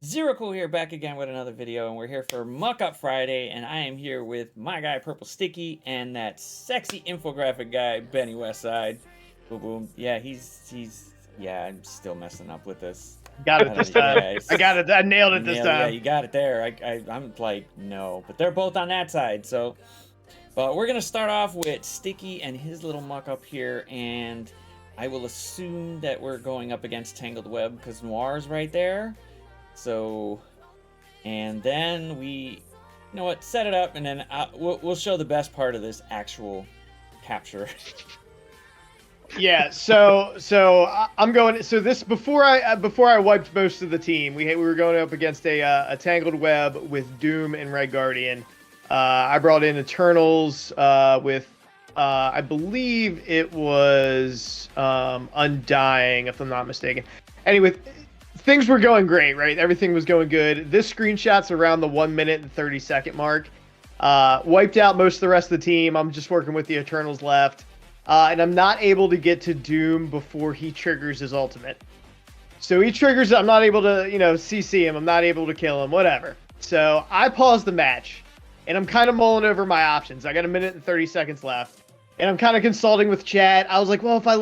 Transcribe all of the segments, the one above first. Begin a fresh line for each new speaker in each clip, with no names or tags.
Zero Cool here, back again with another video, and we're here for Muck Up Friday, and I am here with my guy Prplestiky and that sexy infographic guy Beniwestside. Boom, boom. Yeah, yeah, I'm still messing up with this.
Got it this time.
Yeah,
I got it. I nailed it this time.
Yeah, you got it there. I'm like, no, but they're both on that side, so. But we're gonna start off with Sticky and his little muck up here, and I will assume that we're going up against Tangled Web because Noir's right there. So, and then you know what, set it up, and then we'll show the best part of this actual capture.
Yeah, so I'm going. So this before I wiped most of the team, we were going up against a Tangled Web with Doom and Red Guardian. I brought in Eternals with I believe it was Undying, if I'm not mistaken. Anyway, things were going great, right? Everything was going good. This screenshot's around the 1 minute and 30-second mark. Wiped out most of the rest of the team. I'm just working with the Eternals left. And I'm not able to get to Doom before he triggers his ultimate. So he triggers it. I'm not able to, CC him. I'm not able to kill him, whatever. So I pause the match, and I'm kind of mulling over my options. I got 1 minute and 30 seconds left, and I'm kind of consulting with chat. I was like, well, if I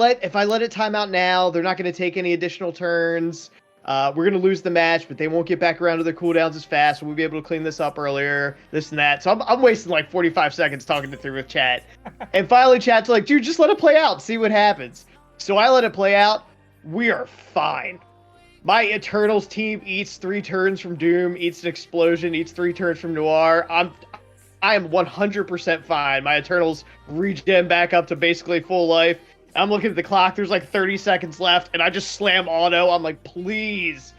let it time out now, they're not going to take any additional turns. We're going to lose the match, but they won't get back around to their cooldowns as fast. We'll be able to clean this up earlier, this and that. So I'm wasting like 45 seconds talking it through with chat. And finally, chat's like, dude, just let it play out. See what happens. So I let it play out. We are fine. My Eternals team eats 3 turns from Doom, eats an explosion, eats 3 turns from Noir. I am 100% fine. My Eternals regen back up to basically full life. I'm looking at the clock. There's like 30 seconds left, and I just slam auto. I'm like, please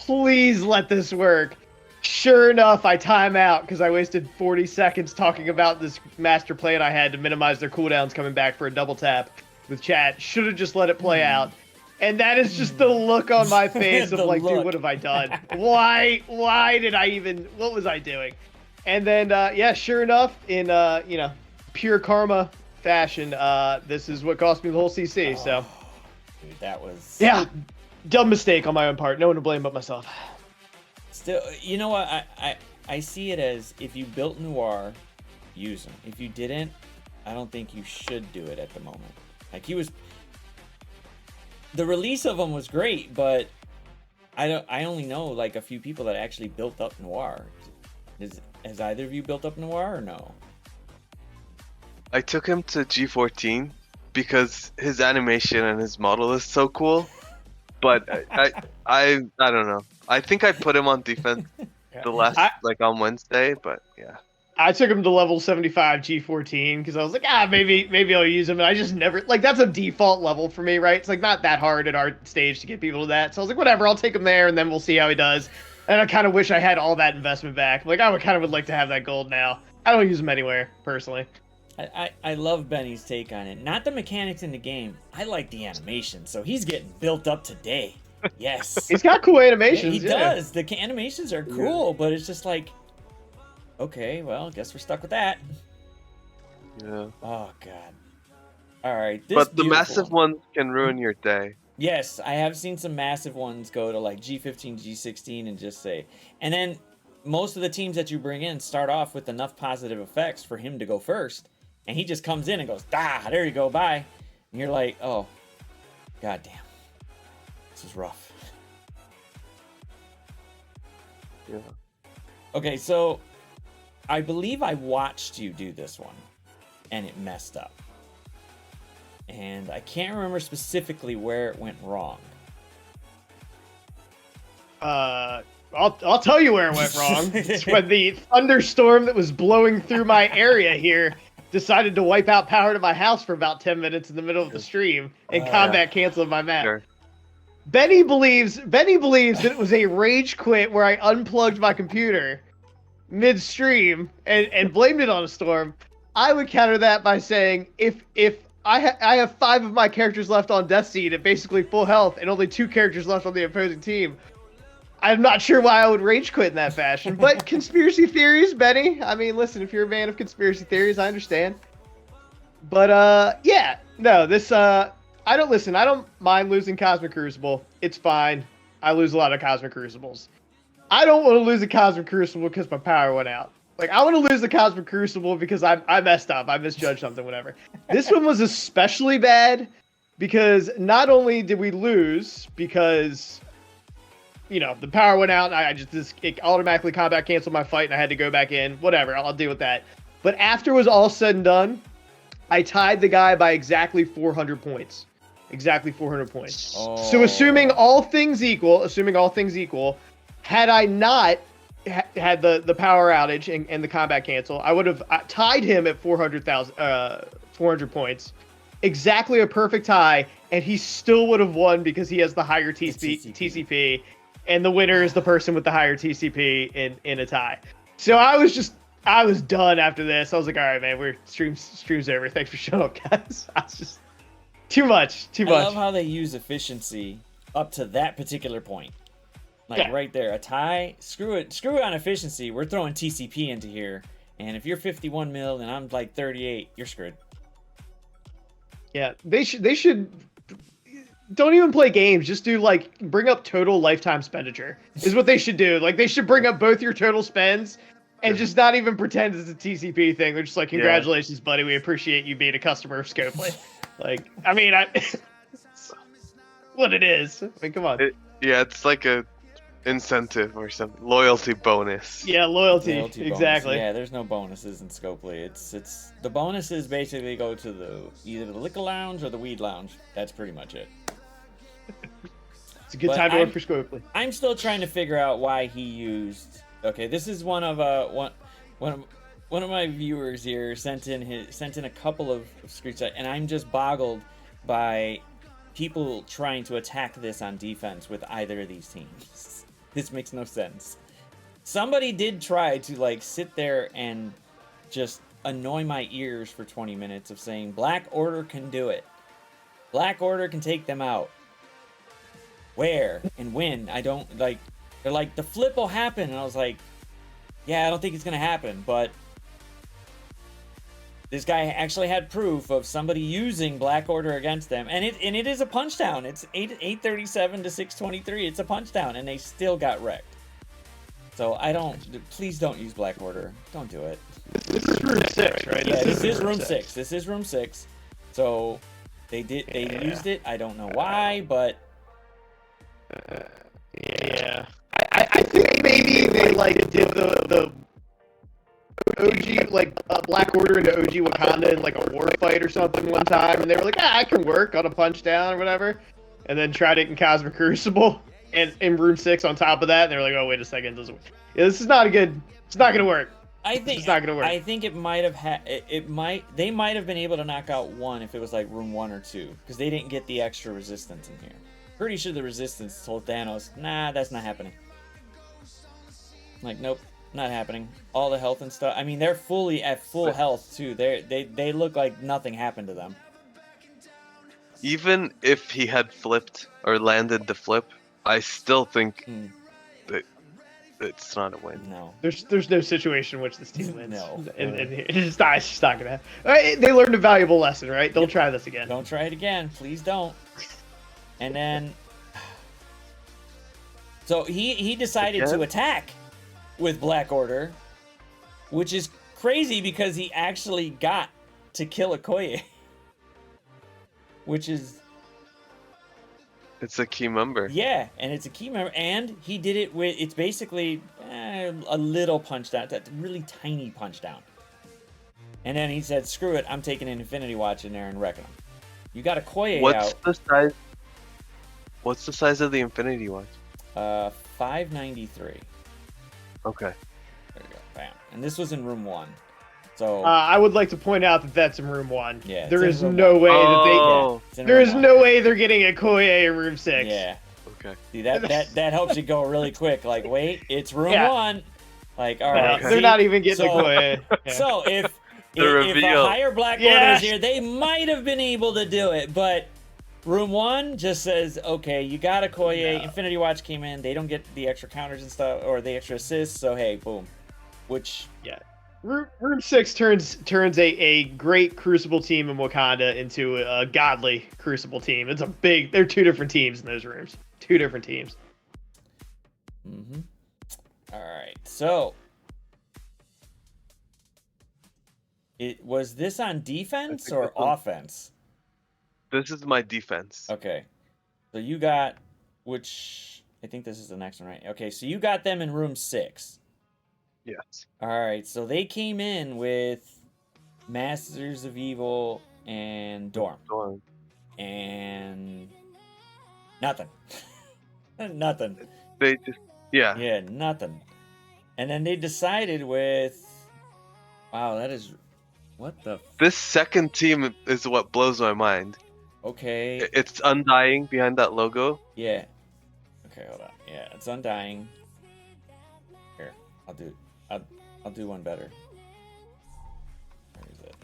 let this work. Sure enough, I time out because I wasted 40 seconds talking about this master plan I had to minimize their cooldowns coming back for a double tap with chat. Should have just let it play out. And that is just the look on my face of like, dude, what have I done? Why did I even, what was I doing? And then, yeah, sure enough, in, pure karma fashion, this is what cost me the whole CC. So
dude, that was,
yeah, dumb mistake on my own part. No one to blame but myself.
Still, you know what, I see it as, if you built Noir, use him. If you didn't, I don't think you should do it at the moment. Like, the release of him was great, but I only know like a few people that actually built up Noir. Has either of you built up Noir or no?
I took him to G14 because his animation and his model is so cool. But I don't know. I think I put him on defense on Wednesday, but yeah.
I took him to level 75 G14 because I was like, maybe I'll use him. And I just never, like, that's a default level for me, right? It's like not that hard at our stage to get people to that. So I was like, whatever, I'll take him there and then we'll see how he does. And I kind of wish I had all that investment back. Like, I would like to have that gold now. I don't use him anywhere, personally.
I love Benny's take on it. Not the mechanics in the game. I like the animation, so he's getting built up today. Yes.
He's got cool animations.
He does. The animations are cool, but it's just like, okay, well, I guess we're stuck with that.
Yeah.
Oh, God. All right.
But the massive ones can ruin your day.
Yes, I have seen some massive ones go to like G15, G16 and just say, and then most of the teams that you bring in start off with enough positive effects for him to go first. And he just comes in and goes, there you go, bye. And you're like, oh, goddamn. This is rough.
Yeah.
Okay, so I believe I watched you do this one, and it messed up. And I can't remember specifically where it went wrong.
I'll tell you where it went wrong. It's when the thunderstorm that was blowing through my area here decided to wipe out power to my house for about 10 minutes in the middle of the stream and combat canceled my map.
Sure.
Benny believes that it was a rage quit where I unplugged my computer midstream and blamed it on a storm. I would counter that by saying if I have 5 of my characters left on Death Seed at basically full health and only 2 characters left on the opposing team, I'm not sure why I would rage quit in that fashion. But conspiracy theories, Benny. I mean, listen, if you're a man of conspiracy theories, I understand. But yeah, no, this I don't mind losing Cosmic Crucible. It's fine. I lose a lot of Cosmic Crucibles. I don't want to lose the Cosmic Crucible because my power went out. Like, I want to lose the Cosmic Crucible because I messed up. I misjudged something, whatever. This one was especially bad because not only did we lose because, you know, the power went out and it automatically combat canceled my fight and I had to go back in. Whatever, I'll deal with that. But after it was all said and done, I tied the guy by exactly 400 points. Exactly 400 points.
Oh.
So assuming all things equal, had I not had the power outage and the combat cancel, I would have tied him at 400 points. Exactly a perfect tie, and he still would have won because he has the higher TCP, and the winner is the person with the higher TCP in a tie. So I was done after this. I was like, all right, man, we're stream's over. Thanks for showing up, guys. I was just too much.
I love how they use efficiency up to that particular point. Like right there, a tie. Screw it on efficiency. We're throwing TCP into here, and if you're 51 mil and I'm like 38, you're screwed.
Yeah, they should don't even play games. Just do like bring up total lifetime expenditure is what they should do. Like they should bring up both your total spends and just not even pretend it's a TCP thing. They're just like, congratulations, buddy. We appreciate you being a customer of Scopely. Like, I mean, what it is. I mean, come on.
It's like a incentive or something. Loyalty bonus.
Yeah, loyalty exactly.
Bonus. Yeah, there's no bonuses in Scopely. It's the bonuses basically go to either the Liquor Lounge or the Weed Lounge. That's pretty much it.
It's a good time to work for Scopely.
I'm still trying to figure out why he used. Okay, this is one of my viewers here sent in a couple of screenshots, and I'm just boggled by people trying to attack this on defense with either of these teams. This makes no sense. Somebody did try to like sit there and just annoy my ears for 20 minutes of saying Black Order can do it. Black Order can take them out. Where and when? I don't like. They're like, the flip will happen, and I was like, yeah, I don't think it's gonna happen, but this guy actually had proof of somebody using Black Order against them, and it is a punch down. It's 837 to 623. It's a punch down, and they still got wrecked. So please don't use Black Order. Don't do it.
This is room 6, right?
Yeah, this is room 6. This is room 6. So they used it. I don't know why, but
yeah. I think maybe they like did the OG like Black Order into OG Wakanda in like a war fight or something one time, and they were like, I can work on a punch down or whatever, and then tried it in Cosmic Crucible and in room 6 on top of that, and they were like, oh wait a second, doesn't work. Yeah, this is not a good. It's not gonna work.
I think
it's not gonna work.
I think it might have they might have been able to knock out one if it was like room 1 or 2, because they didn't get the extra resistance in here. Pretty sure the resistance told Thanos, nah, that's not happening. Like, nope, not happening. All the health and stuff. I mean, they're fully at full health too. They look like nothing happened to them.
Even if he had flipped or landed the flip, I still think that it's not a win.
No.
There's no situation in which this team wins.
No.
And it's just not gonna happen. They learned a valuable lesson, right? Don't try this again.
Don't try it again. Please don't. And then, so he decided to attack with Black Order, which is crazy because he actually got to kill Okoye, which is...
It's a key member.
Yeah, and it's a key member, and he did it with, it's basically a little punch down, that really tiny punch down. And then he said, screw it, I'm taking an Infinity Watch in there and wrecking him. You got Okoye out.
What's the size of the Infinity Watch?
593.
Okay.
There you go. Bam. And this was in room 1. So
I would like to point out that that's in room 1.
Yeah.
There is no way that they. There is no way they're getting a Koye in room 6.
Yeah.
Okay.
See that helps you go really quick. Like, wait, it's room 1. Like, all right.
They're not even getting a Koye. Yeah.
So if a higher Black Order is here, they might have been able to do it, but room 1 just says, okay, you got a Koye. No. Infinity Watch came in. They don't get the extra counters and stuff, or the extra assists. So hey, boom. Which
room 6 turns a great Crucible team in Wakanda into a godly Crucible team. They're 2 different teams in those rooms. 2 different teams.
So, was this on defense or offense?
This is my defense.
Okay. So you got, which I think this is the next one, right? Okay, so you got them in room 6.
Yes.
All right, so they came in with Masters of Evil and Dorm. And nothing. Nothing.
They just, yeah.
Yeah, nothing. And then they decided with, wow, that is, what the?
This second team is what blows my mind.
Okay.
It's Undying behind that logo.
Yeah. Okay, hold on. Yeah, it's Undying. Here, I'll do one better. Where is it?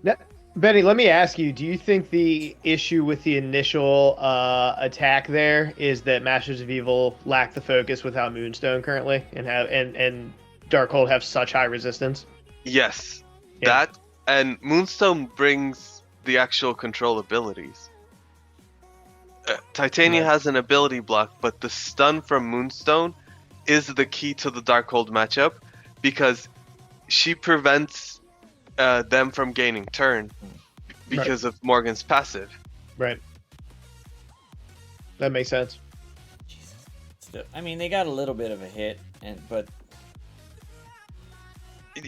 Now, Benny, let me ask you: do you think the issue with the initial attack there is that Masters of Evil lack the focus without Moonstone currently, and Darkhold have such high resistance?
Yes,
Yeah.
that and Moonstone brings the actual control abilities. Titania
Right.
has an ability block, but the stun from Moonstone is the key to the Darkhold matchup because she prevents them from gaining turn because of Morgan's passive.
Right. That makes sense.
Jesus. I mean, they got a little bit of a hit, but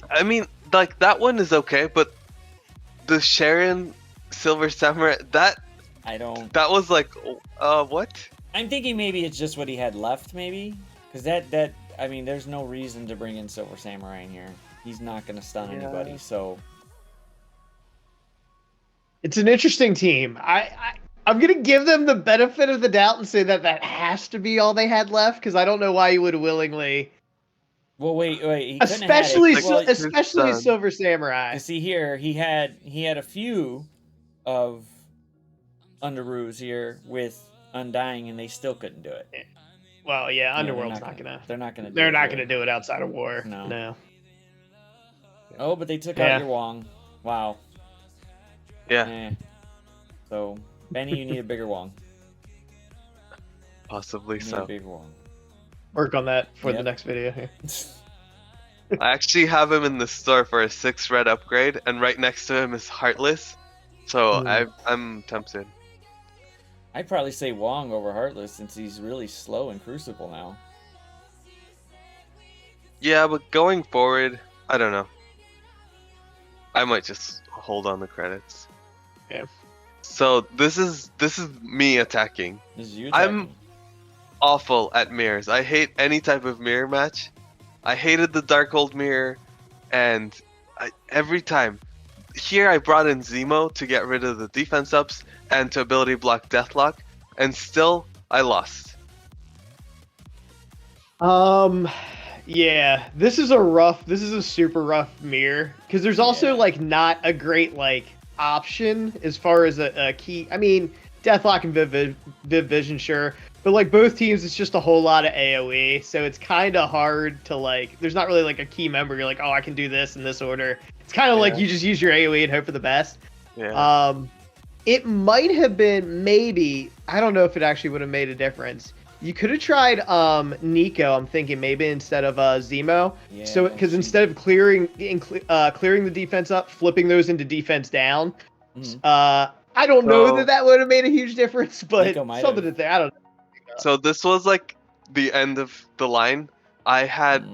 I mean, like that one is okay, but the Sharon Silver Samurai that was like, what?
I'm thinking maybe it's just what he had left, maybe, because that I mean, there's no reason to bring in Silver Samurai in here. He's not gonna stun anybody, so.
It's an interesting team. I'm gonna give them the benefit of the doubt and say that has to be all they had left because I don't know why you would willingly.
Well, wait. He
Especially
Well,
Silver Samurai.
See here, he had a few of Underoos here with Undying, and they still couldn't do it.
Well, yeah,
Yeah,
Underworld's not gonna.
They're not gonna.
They're not gonna do it outside of war.
No.
No.
Oh, but they took out your Wong. Wow.
Yeah.
So, Benny, you need a bigger Wong.
Possibly
You need
so.
a bigger Wong.
Work on that for the next video here.
I actually have him in the store for a 6 red upgrade, and right next to him is Heartless. So I'm tempted.
I'd probably say Wong over Heartless since he's really slow in Crucible now.
Yeah, but going forward, I don't know. I might just hold on the credits.
Yeah.
So this is me attacking.
This is you attacking.
I'm awful at mirrors. I hate any type of mirror match. I hated the Darkhold mirror, and every time. Here I brought in Zemo to get rid of the defense ups and to ability block Deathlock, and still I lost.
Yeah, this is a super rough mirror because there's also like not a great like option as far as a key. I mean, Deathlock and Viv Vision, sure, but like both teams, it's just a whole lot of AOE, so it's kind of hard to like. There's not really like a key member. You're like, oh, I can do this in this order. It's kind of like you just use your AOE and hope for the best.
Yeah.
It might have been maybe. I don't know if it actually would have made a difference. You could have tried Nico. I'm thinking maybe instead of Zemo.
Yeah,
So because instead of clearing the defense up, flipping those into defense down. I don't know that would have made a huge difference, but something to think. I don't know.
So this was like the end of the line. I had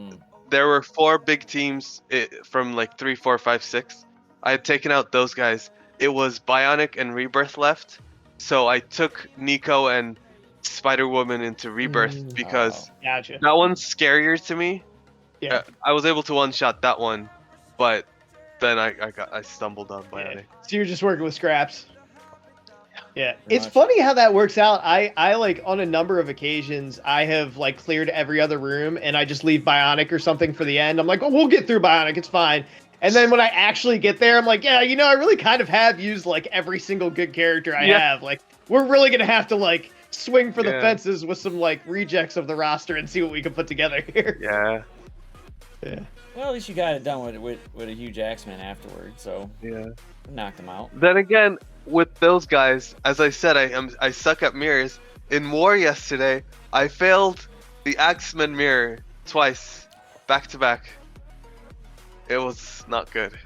there were 4 big teams from like 3, 4, 5, 6. I had taken out those guys. It was Bionic and Rebirth left. So I took Nico and Spider-Woman into Rebirth because
Gotcha.
that one's scarier to me.
Yeah.
I was able to one-shot that one, but then I stumbled on Bionic.
Yeah. So you're just working with scraps. Yeah,
Pretty
it's
much.
funny how that works out. I like on a number of occasions I have like cleared every other room and I just leave Bionic or something for the end. I'm like, oh, we'll get through Bionic, it's fine. And then when I actually get there, I'm like, yeah, you know, I really kind of have used like every single good character I have. Like, we're really gonna have to like swing for the fences with some like rejects of the roster and see what we can put together here.
Yeah.
Well, at least you got it done with a huge Axeman afterward, so
Yeah.
knocked him out.
Then again, with those guys, as I said, I suck at mirrors. In War yesterday, I failed the Axeman mirror twice, back to back. It was not good.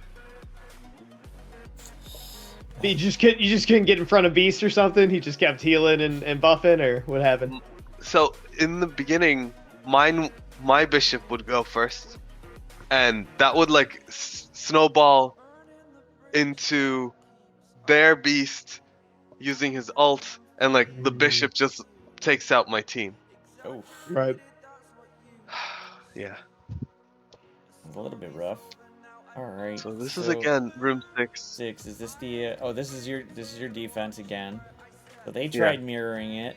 You just couldn't get in front of Beast or something. He just kept healing and buffing, or what happened?
So in the beginning, my bishop would go first, and that would like snowball into their beast using his ult, and like the bishop just takes out my team.
Oh,
Right.
Yeah.
it's a little bit rough. All right.
So this is again room 6.
6. Is this the? Oh, this is your defense again. So they tried mirroring it.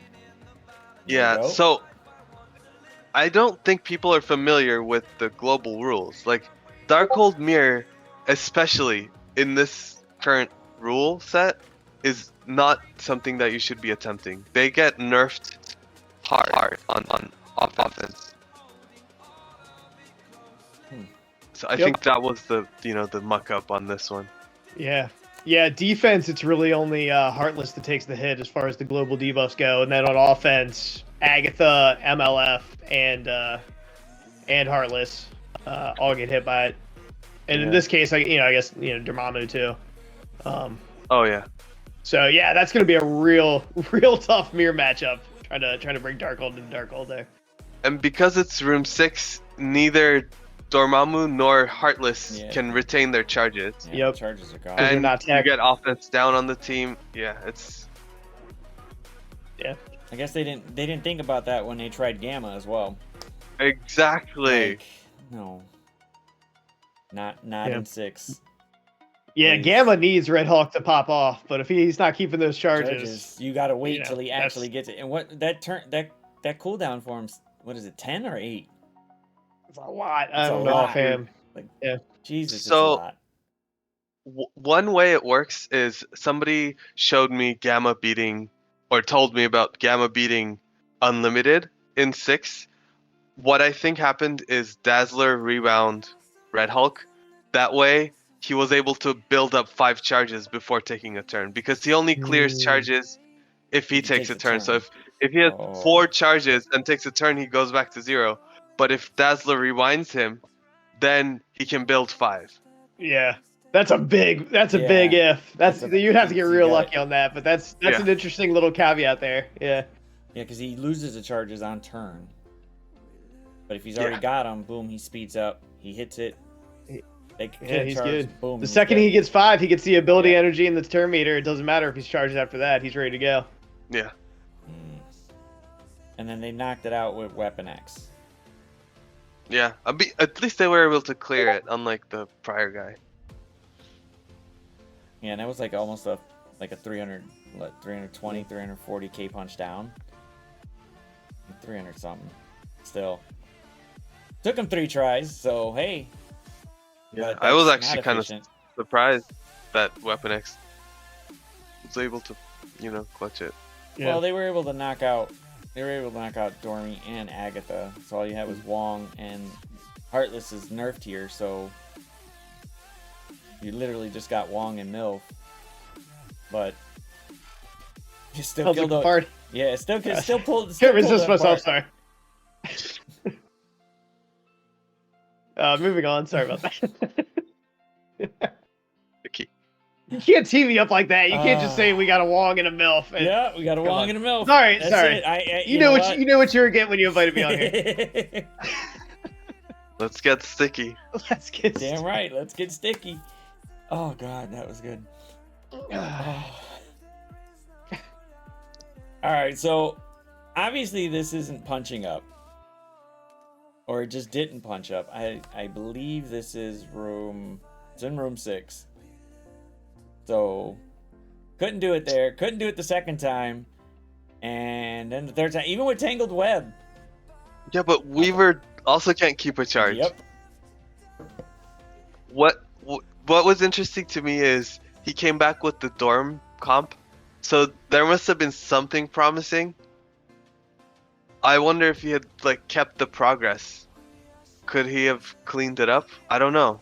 There you
Yeah.
go.
So I don't think people are familiar with the global rules. Like Darkhold Mirror, especially in this current rule set, is not something that you should be attempting. They get nerfed hard on offense. So I think that was the the muck up on this one.
Yeah. Yeah, defense, it's really only Heartless that takes the hit as far as the global debuffs go, and then on offense, Agatha, MLF, and Heartless all get hit by it. And in this case, I guess Dormammu too.
Oh yeah.
So yeah, that's gonna be a real tough mirror matchup. Trying to bring Darkhold into Darkhold there.
And because it's room 6, neither Dormammu nor Heartless can retain their charges.
Yeah, the charges are gone.
And
not
you get offense down on the team. Yeah, it's...
Yeah.
I guess they didn't think about that when they tried Gamma as well.
Exactly.
Like, no. Not in 6.
Yeah,
Please.
Gamma needs Red Hawk to pop off, but if he's not keeping those charges,
You gotta wait till he actually gets it. And what that cooldown for him, what is it, 10 or 8?
it's a lot. I
It's a
don't know
lot.
offhand.
Like,
Yeah.
Jesus,
So-
it's a lot.
One way it works is somebody showed me Gamma beating, or told me about Gamma beating Unlimited in 6. What I think happened is Dazzler rebound Red Hulk. That way, he was able to build up 5 charges before taking a turn, because he only clears charges if he takes a turn. So if he has 4 charges and takes a turn, he goes back to 0. But if Dazzler rewinds him, then he can build 5.
Yeah. That's a big if. You'd have to get real
got
lucky on that, but that's an interesting little caveat there. Yeah.
Yeah, because he loses the charges on turn. But if he's already got them, boom, he speeds up. He hits it.
He's good.
Boom,
The
he's
second
dead.
he gets 5, he gets the ability energy in the turn meter. It doesn't matter if he's charged after that. He's ready to go.
Yeah.
And then they knocked it out with Weapon X.
Yeah. At least they were able to clear it, unlike the prior guy.
Yeah, and that was like almost a 320, 340k punch down. 300 something. Still. Took him 3 tries, so hey.
Yeah,
But
I was
that's
actually
not
kind of
efficient.
surprised that Weapon X was able to, clutch it.
Yeah.
Well, they were able to knock out Dormy and Agatha. So all you had was Wong, and Heartless is nerfed here, so you literally just got Wong and Milf. But you still killed
a part.
Yeah, still pulled.
Can't resist myself. Sorry. Moving on. Sorry about that.
Okay.
You can't tee me up like that. You can't just say we got a Wong and a MILF.
Yeah, we got a Wong and a Milf.
Sorry.
That's
Sorry.
it.
You know what you were getting when you invited me on here.
Let's get sticky.
Let's get.
Damn right. Let's get sticky. Oh God, that was good. All right, so obviously this isn't punching up, or it just didn't punch up. I believe this is it's in room 6. So couldn't do it there. Couldn't do it the second time, and then the third time, even with Tangled Web.
Yeah, but Weaver also can't keep a charge.
Yep.
What was interesting to me is he came back with the dorm comp, so there must have been something promising. I wonder if he had kept the progress. Could he have cleaned it up? I don't know.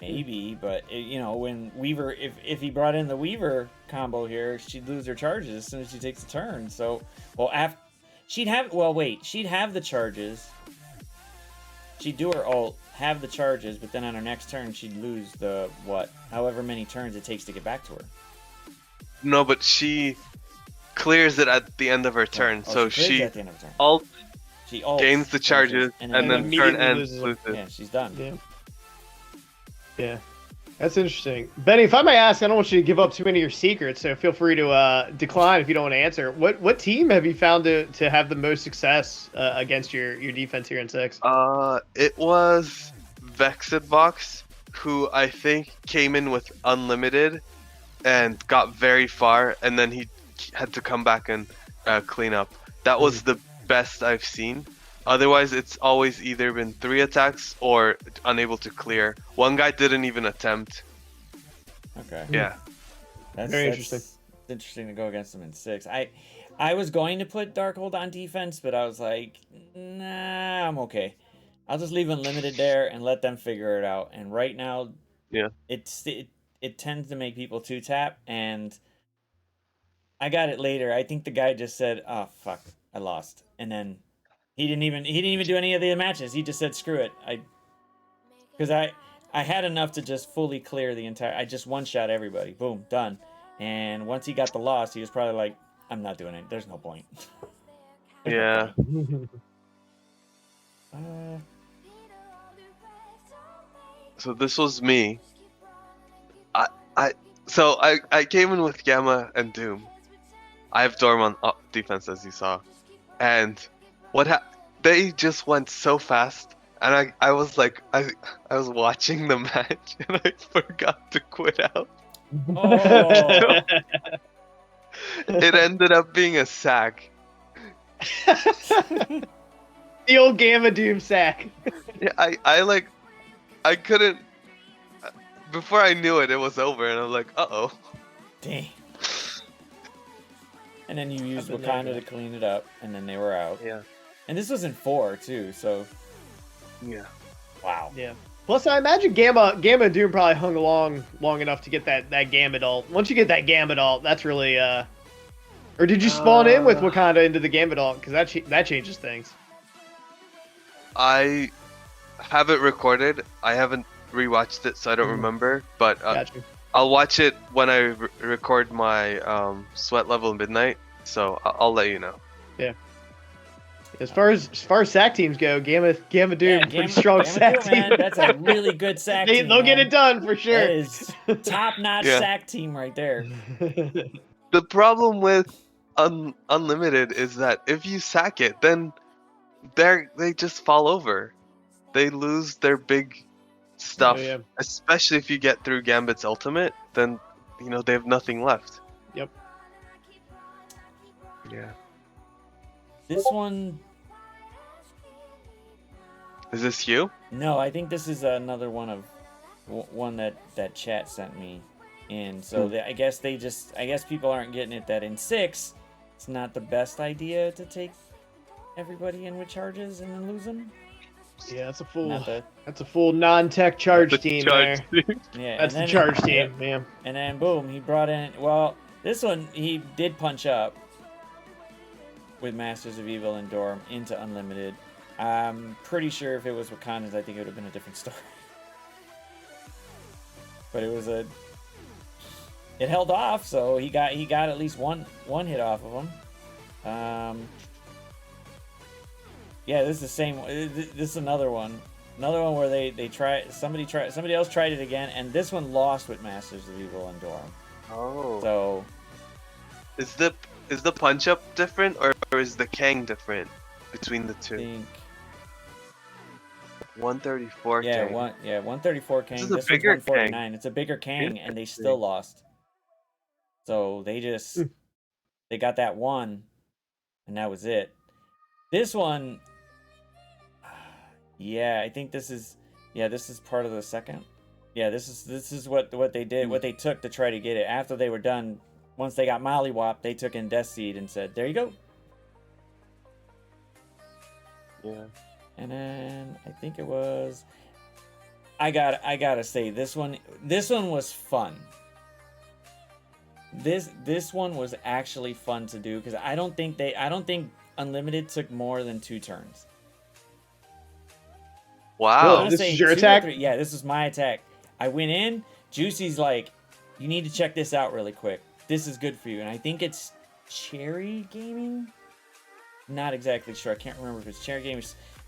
Maybe, but when Weaver, if he brought in the Weaver combo here, she'd lose her charges as soon as she takes a turn. So, she'd have the charges, she'd do her ult, have the charges, but then on her next turn she'd lose the however many turns it takes to get back to her.
No, but she clears it at the end of her turn, so
she
she
at the end of her turn.
She
ults,
gains the charges, and then turn
immediately
ends
loses.
Yeah, she's done.
Yeah. Yeah. That's interesting. Benny, if I may ask, I don't want you to give up too many of your secrets, so feel free to decline if you don't want to answer. What team have you found to have the most success against your defense here in 6?
It was Vexedbox, who I think came in with unlimited and got very far, and then he had to come back and clean up. That was the best I've seen. Otherwise, it's always either been 3 attacks or unable to clear. One guy didn't even attempt.
Okay.
Yeah.
That's
interesting.
It's interesting to go against him in 6. I was going to put Darkhold on defense, but I was like, nah, I'm okay. I'll just leave Unlimited there and let them figure it out. And right now,
Yeah.
it tends to make people 2-tap, and I got it later. I think the guy just said, "Oh fuck, I lost," and then he didn't even do any of the matches. He just said, "Screw it." Because I had enough to just fully clear the entire. I just one-shot everybody. Boom, done. And once he got the loss, he was probably like, "I'm not doing it. There's no point."
Yeah. So this was me. I came in with Gamma and Doom. I have Dorm on defense, as you saw, and they just went so fast, and I was like, I was watching the match and I forgot to quit out.
Oh.
It ended up being a sack.
The old Gamma Doom sack.
Yeah, I couldn't. Before I knew it, it was over, and I was like, uh-oh.
Dang. And then you used
I've been there,
Wakanda to clean it up, and then they were out.
Yeah.
And this was in 4 too, so
Yeah.
wow.
Yeah. Plus, I imagine Gamma and Doom probably hung along long enough to get that Gambit ult. Once you get that Gambit ult, that's really Or did you spawn in with Wakanda into the Gambit ult? Because that changes things.
I have it recorded. I haven't rewatched it, so I don't remember. But
Gotcha.
I'll watch it when I record my sweat level midnight. So I'll let you know.
Yeah. As far as sack teams go, Gamma Doom,
Yeah,
pretty strong sack
Doom,
team.
man. That's a really good sack team.
They'll get
man.
it done for sure.
That is top-notch
Yeah.
sack team right there.
The problem with Unlimited is that if you sack it, then they just fall over. They lose their big stuff,
Oh, yeah.
especially if you get through Gambit's ultimate. Then they have nothing left.
Yep.
Yeah.
This one,
Is this you?
no, I think this is another one that chat sent me in. So I guess people aren't getting it that in 6, it's not the best idea to take everybody in with charges and then lose them.
Yeah, that's a
Not
full non-tech charge
The
team
charge
there.
team.
Yeah,
That's
and
the
then-
charge team,
yeah.
man.
And then boom, he brought in. Well, this one he did punch up with Masters of Evil and Dorm into Unlimited. I'm pretty sure if it was Wakanda's, I think it would have been a different story. But it held off, so he got at least one hit off of him. Yeah, this is the same. This is another one where somebody else tried it again, and this one lost with Masters of Evil and Dorm.
Oh.
So
Is the punch up different, or is the Kang different between the
I
two?
think
134
yeah,
Kang.
134 Kang.
This
This,
is a bigger
one's 149. It's a bigger Kang, and they still lost. So they got that one, and that was it. This one, yeah, I think this is part of the second. Yeah, this is what they did, what they took to try to get it. After they were done, once they got mollywopped, they took in Death Seed and said, "There you go."
Yeah.
And then I think it was, I gotta say, this one was fun. This one was actually fun to do because I don't think Unlimited took more than 2 turns. I
Wow.
want to
This
say
is your
2 or
attack?
3. Yeah, this is my attack. I went in. Juicy's like, you need to check this out really quick. This is good for you. And I think it's Cherry Gaming. Not exactly sure. I can't remember if it's Cherry Gaming.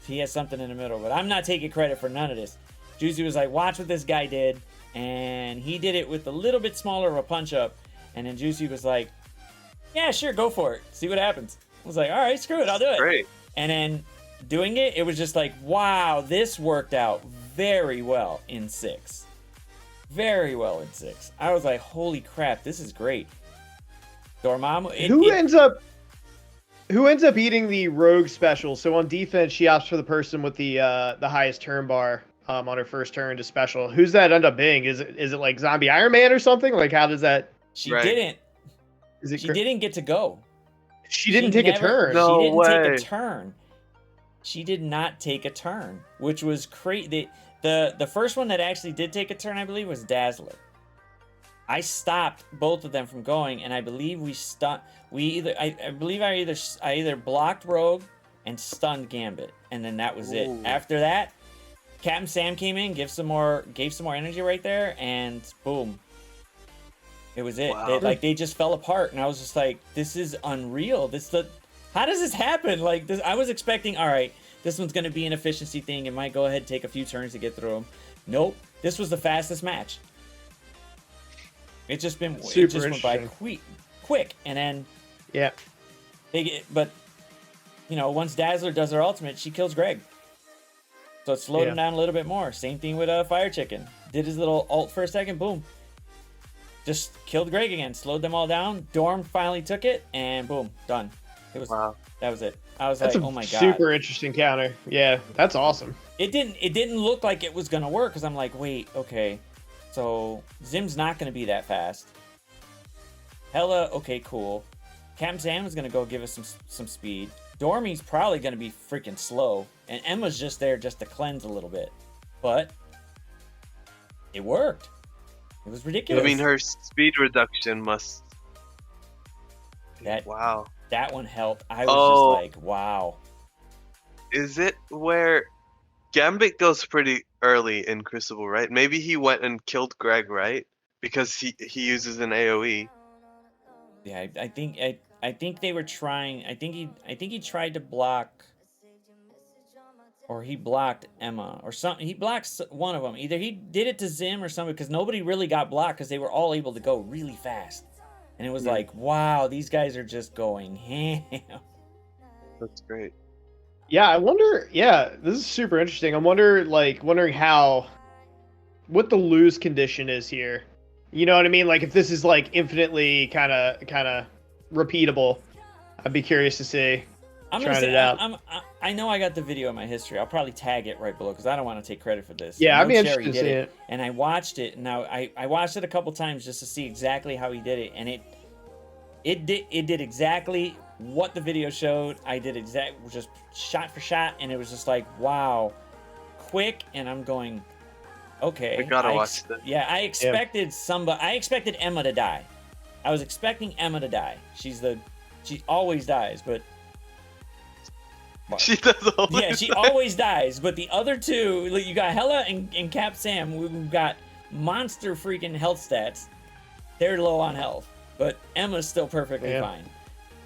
He has something in the middle, but I'm not taking credit for none of this. Juicy was like, watch what this guy did. And he did it with a little bit smaller of a punch up. And then Juicy was like, yeah, sure, go for it. See what happens. I was like, all right, screw it. I'll do it.
Great.
And then doing it, it was just like, wow, this worked out very well in 6. Very well in 6. I was like, holy crap, this is great. Dormammu.
Who ends up eating the rogue special? So on defense, she opts for the person with the highest turn bar on her first turn to special. Who's that end up being? Is it like Zombie Iron Man or something? Like how does that?
She
Right.
didn't.
Is it?
She didn't get to go.
She didn't take a turn.
No.
She didn't
way.
take a turn. She did not take a turn, which was crazy. The first one that actually did take a turn, I believe, was Dazzler. I stopped both of them from going, and I believe we stopped. I believe I either blocked Rogue and stunned Gambit, and then that was it.
Ooh.
After that, Captain Sam came in, gave some more energy right there, and boom. It was it.
Wow.
They just fell apart, and I was just like, "This is unreal. How does this happen?" Like this, I was expecting, all right, this one's gonna be an efficiency thing. It might go ahead and take a few turns to get through them. Nope, this was the fastest match. It just went by quick, and then
Yeah.
but once Dazzler does her ultimate, she kills Greg. So it slowed him down a little bit more. Same thing with Fire Chicken. Did his little ult for a second, boom. Just killed Greg again, slowed them all down. Dorm finally took it, and boom, done. That was it. I was
That's
like,
a
oh my god.
super interesting counter. Yeah, that's awesome.
It didn't look like it was gonna work because I'm like, wait, okay. So Zim's not gonna be that fast. Hella, okay, cool. Captain Sam is gonna go give us some speed. Dormy's probably gonna be freaking slow, and Emma's just there just to cleanse a little bit. But it worked. It was ridiculous.
I mean, her speed reduction must.
That
Wow.
that one helped. I was just like, wow.
Is it where Gambit goes pretty early in Crucible, right? Maybe he went and killed Greg, right? Because he uses an AoE.
Yeah, I think they were trying. I think he tried to block, or he blocked Emma or something. He blocked one of them. Either he did it to Zim or something, because nobody really got blocked because they were all able to go really fast. And it was like, wow, these guys are just going ham.
That's great.
Yeah, I wonder. Yeah, this is super interesting. I'm wondering how, what the lose condition is here. You know what I mean? Like if this is like infinitely kind of repeatable. I'd be curious to see.
I'm gonna
Trying
say,
it out.
I know I got the video in my history. I'll probably tag it right below because I don't want to take credit for this.
Yeah,
I
I'd be
know
interested
Cherry
to
did
see
it,
it.
and I watched it. Now I watched it a couple times just to see exactly how he did it, and it did exactly what the video showed. I did just shot for shot, and it was just like, wow, quick. And I'm going, okay.
I gotta watch this.
Yeah, I expected I expected Emma to die. I was expecting Emma to die. She always dies, but
She does all
yeah, she always dies. But the other two, like, you got Hella and Cap Sam, we've got monster freaking health stats. They're low on health, but Emma's still perfectly fine,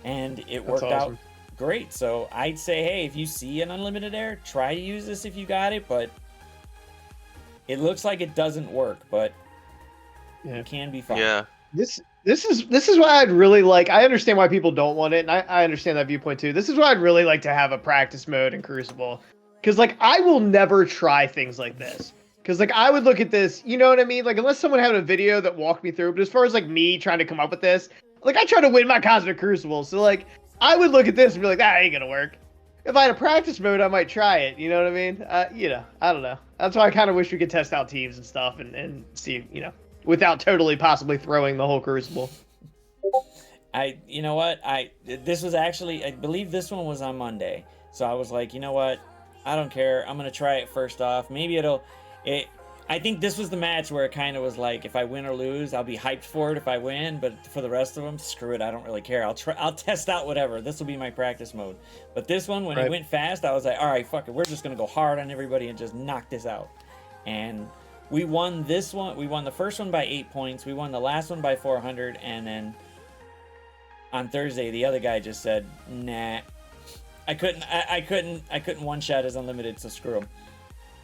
and it worked out great. So I'd say, hey, if you see an unlimited air, try to use this if you got it. But it looks like it doesn't work, but it can be fun.
Yeah.
This is why I'd really like. I understand why people don't want it, and I understand that viewpoint too. This is why I'd really like to have a practice mode in Crucible, because like I will never try things like this. Because like I would look at this, you know what I mean? Like unless someone had a video that walked me through. But as far as like me trying to come up with this, like I try to win my cosmic Crucible, so like I would look at this and be like, that ain't gonna work. If I had a practice mode, I might try it. You know what I mean? I don't know. That's why I kind of wish we could test out teams and stuff and see, without totally possibly throwing the whole Crucible.
You know what? This was actually, I believe this one was on Monday. So I was like, you know what? I don't care. I'm going to try it first off. Maybe I I think this was the match where it kind of was like, if I win or lose, I'll be hyped for it if I win, but for the rest of them, screw it, I don't really care. I'll test out whatever. This will be my practice mode. But this one, when it went fast, I was like, all right, fuck it, we're just gonna go hard on everybody and just knock this out. And we won this one. We won the first one by 8 points. We won the last one by 400, and then on Thursday, the other guy just said, nah, I couldn't one shot his unlimited, so screw him.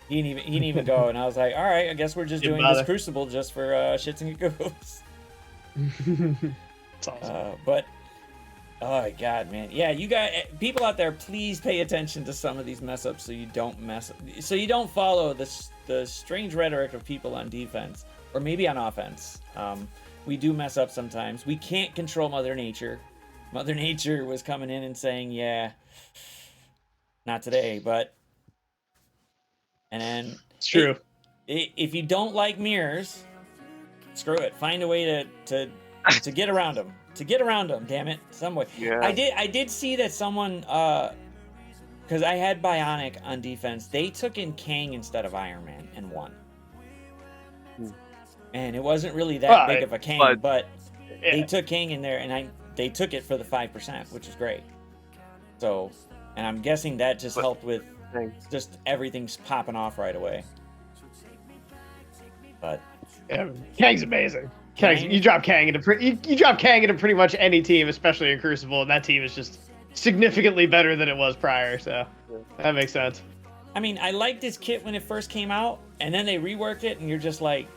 He didn't even go, and I was like, all right, I guess we're just doing this Crucible just for shits and giggles.
It's awesome.
But oh my god, man, yeah, you got people out there. Please pay attention to some of these mess ups, so you don't follow the strange rhetoric of people on defense or maybe on offense. We do mess up sometimes. We can't control Mother Nature. Mother Nature was coming in and saying, yeah, not today, but. And then
It's true.
If you don't like mirrors, screw it. Find a way to get around them. To get around them, damn it, some way.
Yeah.
I did see that someone, because I had Bionic on defense, they took in Kang instead of Iron Man and won. And it wasn't really that big of a Kang, but they took Kang in there, and they took it for the 5%, which is great. So, and I'm guessing that just helped with. Just everything's popping off right away. But
yeah, Kang's amazing. You drop Kang into pretty much any team, especially in Crucible, and that team is just significantly better than it was prior. So that makes sense.
I mean, I liked this kit when it first came out, and then they reworked it, and you're just like,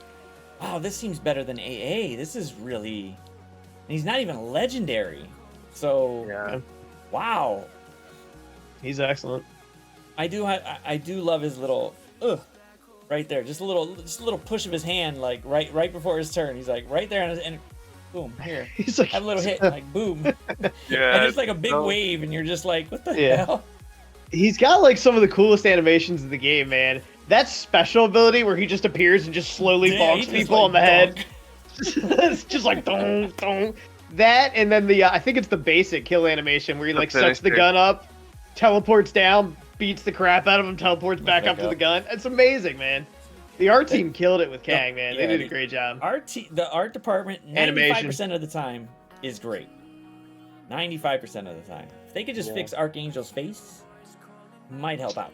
wow, this seems better than AA. This is really. And he's not even legendary. So wow,
he's excellent.
I do love his little right there, just a little push of his hand, like right before his turn. He's like right there, and boom, here.
He's like,
have a little hit, like boom.
Yeah,
and it's like a big wave, and you're just like, what the hell?
He's got like some of the coolest animations in the game, man. That special ability where he just appears and just slowly bonks people on the head. It's just like dong dong. That, and then the I think it's the basic kill animation where he like sets the gun up, teleports down, beats the crap out of him, teleports back up to the gun. It's amazing, man. The art team killed it with Kang, man. They did a great job.
The art department, 95% of the time, is great. 95% of the time. If they could just fix Archangel's face, might help out.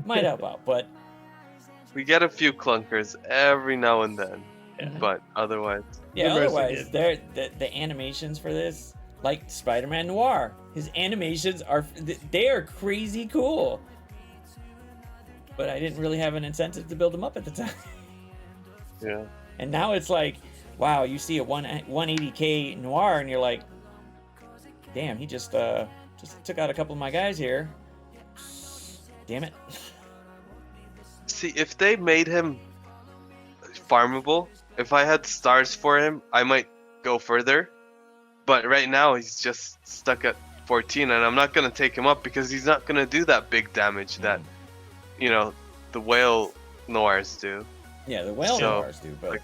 But
we get a few clunkers every now and then, but otherwise.
Yeah, otherwise, the animations for this, like Spider-Man Noir, his animations they are crazy cool. But I didn't really have an incentive to build them up at the time.
Yeah.
And now it's like, wow, you see a 180k Noir, and you're like, damn, he just took out a couple of my guys here. Damn it.
See, if they made him farmable, if I had stars for him, I might go further. But right now, he's just stuck at 14, and I'm not going to take him up because he's not going to do that big damage that, the whale noirs do.
Yeah, the whale noirs do, but...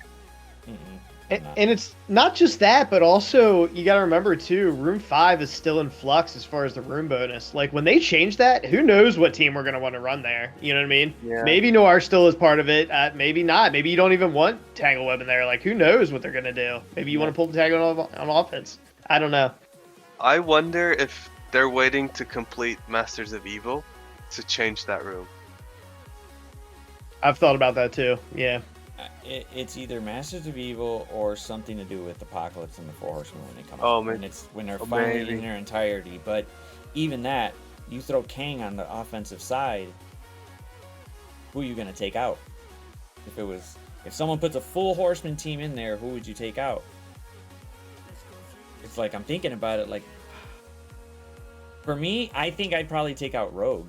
And it's not just that, but also you got to remember too, Room 5 is still in flux as far as the room bonus. Like when they change that, who knows what team we're going to want to run there? You know what I mean?
Yeah.
Maybe Noir still is part of it. Maybe not. Maybe you don't even want Tangle Web in there. Like who knows what they're going to do? Maybe you want to pull the Tangle on offense. I don't know.
I wonder if they're waiting to complete Masters of Evil to change that room.
I've thought about that too. Yeah.
It's either Masters of Evil or something to do with Apocalypse and the Four Horsemen when they come out. When they're finally in their entirety. But even that, you throw Kang on the offensive side, who are you going to take out? If someone puts a full Horseman team in there, who would you take out? It's like I'm thinking about it. Like for me, I think I'd probably take out Rogue.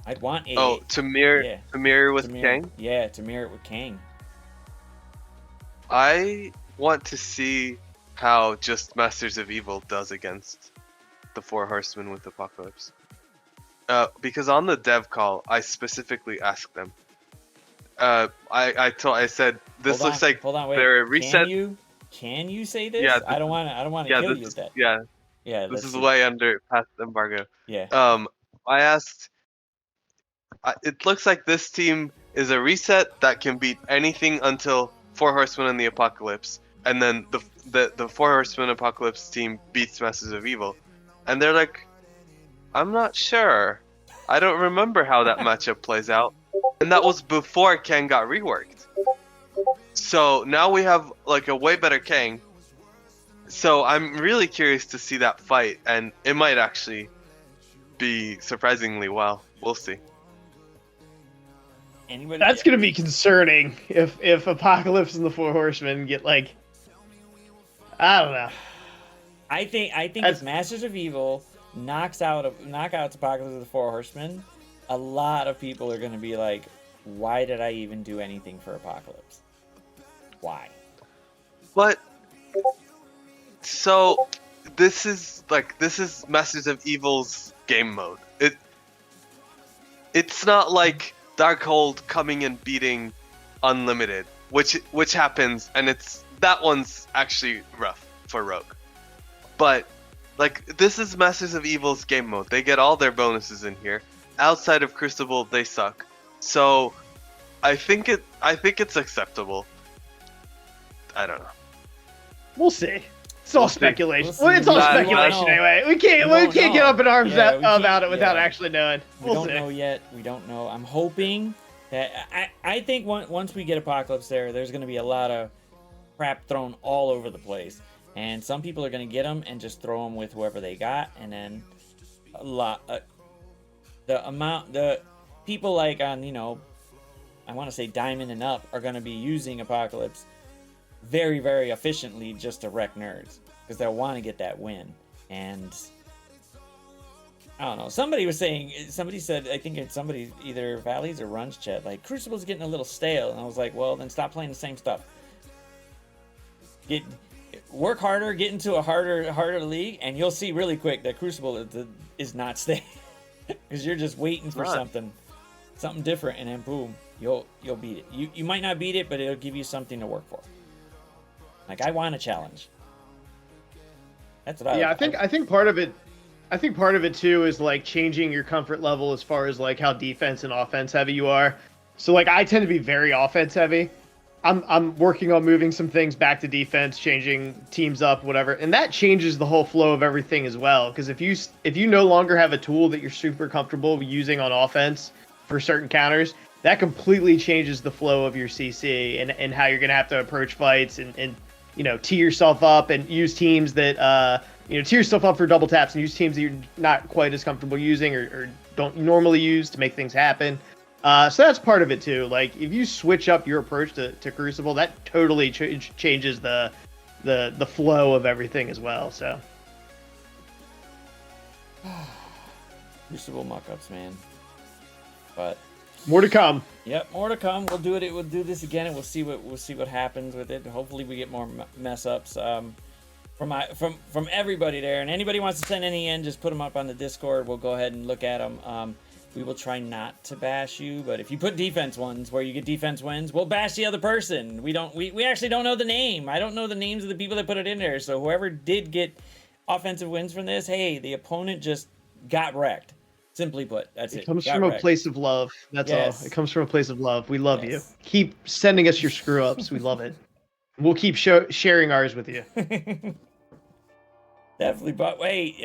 I'd want
to mirror with Kang?
Yeah, to mirror it with Kang.
I want to see how just Masters of Evil does against the Four Horsemen with Apocalypse. Because on the dev call, I specifically asked them. I said this looks like they're reset.
Can you say this?
Yeah,
I don't want to kill you with that.
Yeah. This is way under past embargo.
Yeah.
I asked. It looks like this team is a reset that can beat anything until Four Horsemen and the Apocalypse, and then the Four Horsemen Apocalypse team beats Masters of Evil, and they're like, I'm not sure. I don't remember how that matchup plays out, and that was before Kang got reworked. So now we have like a way better Kang. So I'm really curious to see that fight, and it might actually be surprisingly well. We'll see.
Anybody?
That's gonna be concerning if Apocalypse and the Four Horsemen get like, I don't know.
I think if Masters of Evil knockouts Apocalypse of the Four Horsemen, a lot of people are gonna be like, why did I even do anything for Apocalypse? Why?
But so this is Masters of Evil's game mode. It's not like Darkhold coming and beating Unlimited, which happens, and that one's actually rough for Rogue. But like, this is Masters of Evil's game mode. They get all their bonuses in here. Outside of Crucible, they suck. So I think it's acceptable. I don't know.
We'll see. It's all speculation.
We'll
It's all
Nah,
speculation
no.
anyway. We can't get up in arms about it without actually knowing.
We don't know yet. We don't know. I'm hoping that I think once we get Apocalypse there's going to be a lot of crap thrown all over the place, and some people are going to get them and just throw them with whoever they got, and then a lot the people like on, you know, I want to say Diamond and up are going to be using Apocalypse very, very efficiently just to wreck nerds, because they'll want to get that win. And I don't know, somebody said, I think it's somebody, either Valleys or Run's chat, like, Crucible's getting a little stale, and I was like, well, then stop playing the same stuff. Work harder, get into a harder league, and you'll see really quick that Crucible is not stale, because you're just waiting for something different, and then boom, you'll beat it. You might not beat it, but it'll give you something to work for. Like, I want a challenge. That's what
I think part of it too is like changing your comfort level as far as like how defense and offense heavy you are. So like, I tend to be very offense heavy. I'm working on moving some things back to defense, changing teams up, whatever, and that changes the whole flow of everything as well. Because if you no longer have a tool that you're super comfortable using on offense for certain counters, that completely changes the flow of your CC and how you're gonna have to approach fights and you know, tee yourself up and use teams that tee yourself up for double taps and use teams that you're not quite as comfortable using or don't normally use to make things happen. So that's part of it too. Like, if you switch up your approach to Crucible, that totally changes the flow of everything as well. So
Crucible Muckups, man. But
more to come.
Yep, more to come. We'll do it. We'll do this again, and we'll see what happens with it. Hopefully, we get more mess ups from everybody there. And anybody wants to send any in, just put them up on the Discord. We'll go ahead and look at them. We will try not to bash you, but if you put defense ones where you get defense wins, we'll bash the other person. We actually don't know the name. I don't know the names of the people that put it in there. So whoever did get offensive wins from this, hey, the opponent just got wrecked. Simply put, that's it.
It comes from a place of love. That's all. It comes from a place of love. We love you. Keep sending us your screw ups. We love it. We'll keep sharing ours with you.
Definitely. But wait,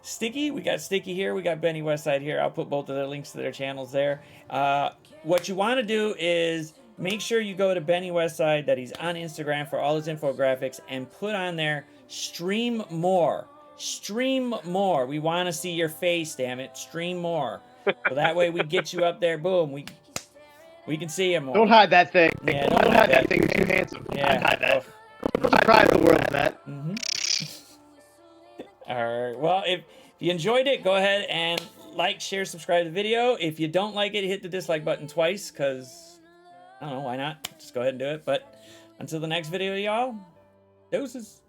Sticky, we got Sticky here. We got Beniwestside here. I'll put both of their links to their channels there. What you want to do is make sure you go to Beniwestside, that he's on Instagram for all his infographics, and put on there, stream more. Stream more. We want to see your face, damn it. Stream more. So that way we get you up there. Boom. We can see you more.
Don't hide that thing.
Yeah,
don't hide that thing. It's too handsome.
Yeah.
Don't hide that. Don't deprive the world of that.
Mm-hmm. All right. Well, if you enjoyed it, go ahead and like, share, subscribe to the video. If you don't like it, hit the dislike button twice, because I don't know, why not? Just go ahead and do it. But until the next video, y'all, deuces.